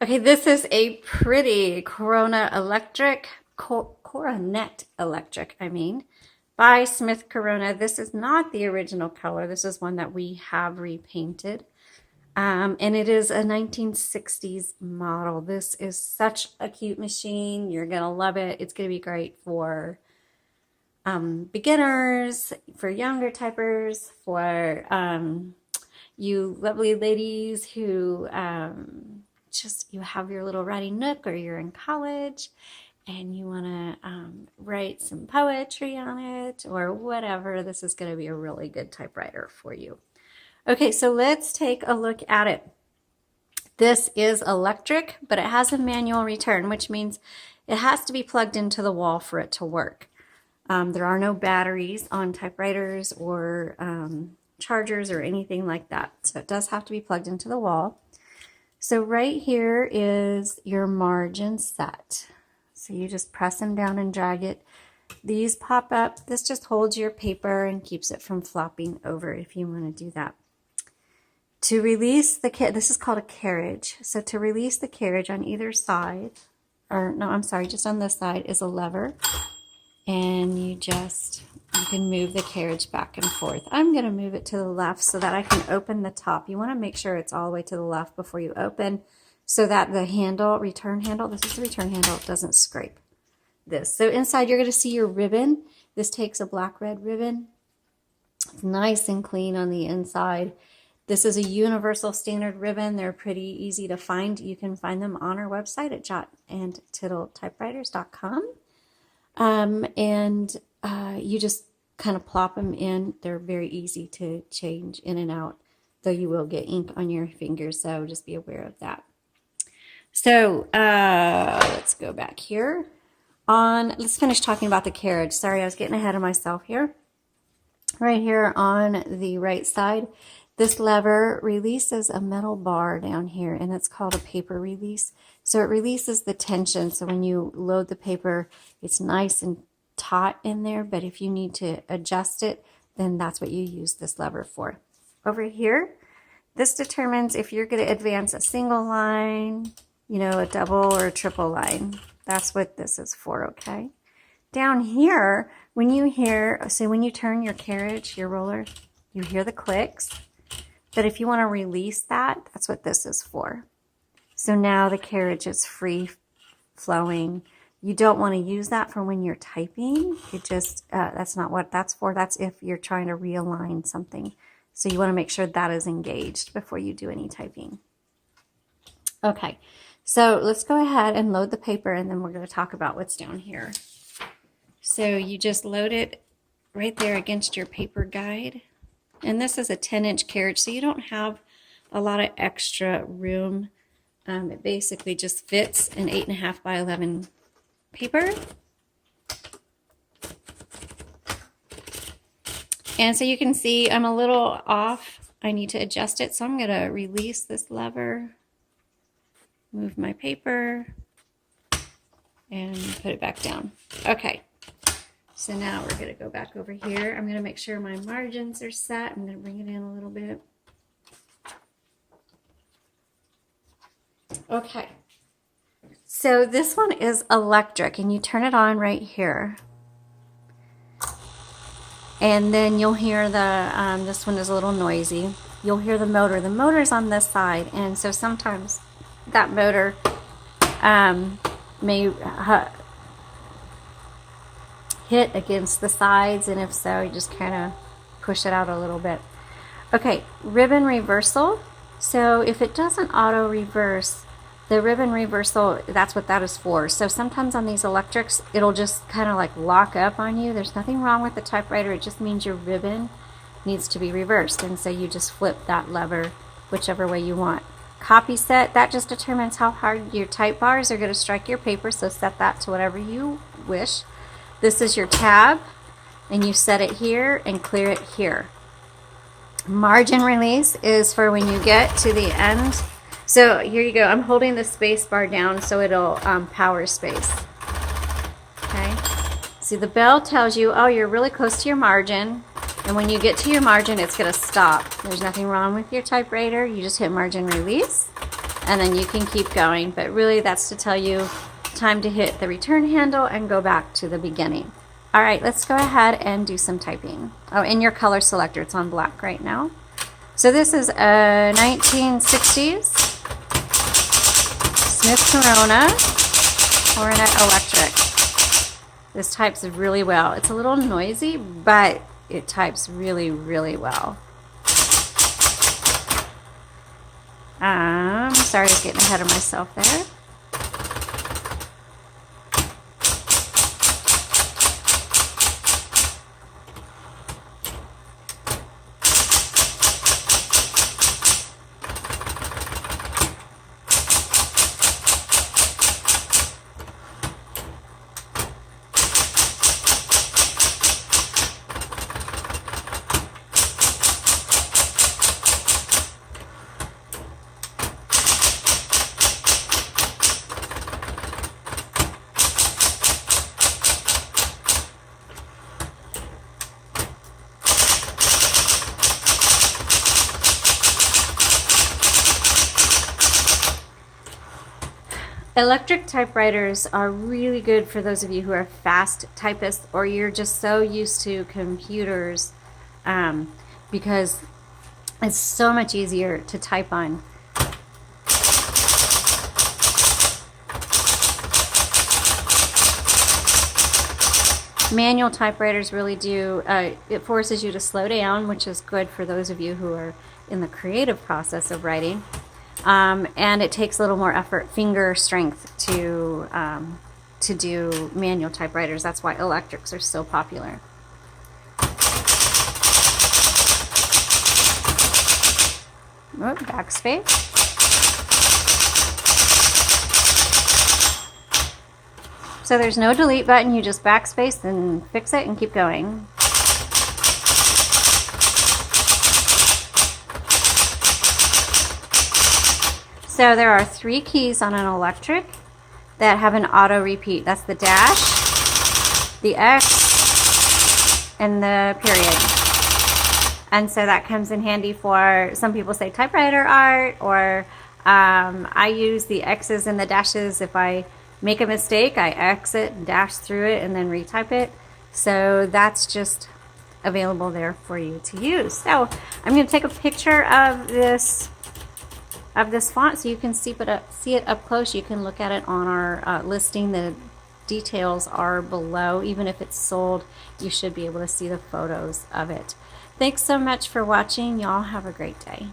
Okay, this is a pretty Coronet electric, by Smith Corona. This is not the original color. This is one that we have repainted. And it is a 1960s model. This is such a cute machine. You're going to love it. It's going to be great for beginners, for younger typers, for you lovely ladies who just you have your little writing nook, or you're in college and you want to write some poetry on it or whatever. This is going to be a really good typewriter for you. Okay, so let's take a look at it. This is electric, but it has a manual return, which means it has to be plugged into the wall for it to work. There are no batteries on typewriters or chargers or anything like that. So it does have to be plugged into the wall. So right here is your margin set. So you just press them down and drag it. These pop up. This just holds your paper and keeps it from flopping over if you want to do that. To release this is called a carriage. So to release the carriage on either side, or no, I'm sorry, just on this side is a lever. And you can move the carriage back and forth. I'm going to move it to the left so that I can open the top. You want to make sure it's all the way to the left before you open so that the handle, return handle, this is the return handle, it doesn't scrape this. So inside you're going to see your ribbon. This takes a black-red ribbon. It's nice and clean on the inside. This is a universal standard ribbon. They're pretty easy to find. You can find them on our website at jotandtittletypewriters.com. You just kind of plop them in. They're very easy to change in and out, though you will get ink on your fingers, so just be aware of that. So let's go back here. Let's finish talking about the carriage. Sorry, I was getting ahead of myself here. Right here on the right side, this lever releases a metal bar down here, and it's called a paper release. So it releases the tension. So when you load the paper, it's nice and taut in there, but if you need to adjust it, then that's what you use this lever for. Over here, this determines if you're going to advance a single line, a double or a triple line. That's what this is for, okay? Down here, when you turn your carriage, your roller, you hear the clicks. But if you want to release that, that's what this is for. So now the carriage is free flowing. You don't want to use that for when you're typing. That's not what that's for. That's if you're trying to realign something. So you want to make sure that is engaged before you do any typing. Okay, so let's go ahead and load the paper, and then we're going to talk about what's down here. So you just load it right there against your paper guide. And this is a 10-inch carriage, so you don't have a lot of extra room. It basically just fits an 8.5 by 11 paper. And so you can see I'm a little off. I need to adjust it, so I'm going to release this lever, move my paper, and put it back down. Okay. So now we're going to go back over here. I'm going to make sure my margins are set. I'm going to bring it in a little bit. Okay. So this one is electric, and you turn it on right here. And then you'll hear this one is a little noisy. You'll hear the motor. The motor's on this side, and so sometimes that motor may hit against the sides, and if so, you just kind of push it out a little bit. Okay, ribbon reversal. So if it doesn't auto reverse, the ribbon reversal, that's what that is for. So sometimes on these electrics, it'll just kind of like lock up on you. There's nothing wrong with the typewriter. It just means your ribbon needs to be reversed, and so you just flip that lever whichever way you want. Copy set, that just determines how hard your type bars are going to strike your paper, so set that to whatever you wish. This is your tab, and you set it here and clear it here. Margin release is for when you get to the end. So here you go. I'm holding the space bar down so it'll power space. Okay. See, the bell tells you, oh, you're really close to your margin. And when you get to your margin, it's going to stop. There's nothing wrong with your typewriter. You just hit margin release. and then you can keep going. But really that's to tell you time to hit the return handle and go back to the beginning. All right, let's go ahead and do some typing. Oh, in your color selector, it's on black right now. So this is a 1960s Smith Coronet Electric. This types really well. It's a little noisy, but it types really, really well. Sorry, I was getting ahead of myself there. Electric typewriters are really good for those of you who are fast typists, or you're just so used to computers, because it's so much easier to type on. Manual typewriters really do, it forces you to slow down, which is good for those of you who are in the creative process of writing. And it takes a little more effort, finger strength to do manual typewriters. That's why electrics are so popular. Oh, backspace. So there's no delete button, you just backspace and fix it and keep going. So there are 3 keys on an electric that have an auto repeat. That's the dash, the X, and the period. And so that comes in handy for, some people say typewriter art, or I use the X's and the dashes. If I make a mistake, I X it, dash through it, and then retype it. So that's just available there for you to use. So I'm going to take a picture of this font so you can see it up close. You can look at it on our listing. The details are below. Even if it's sold, you should be able to see the photos of it. Thanks so much for watching. Y'all have a great day.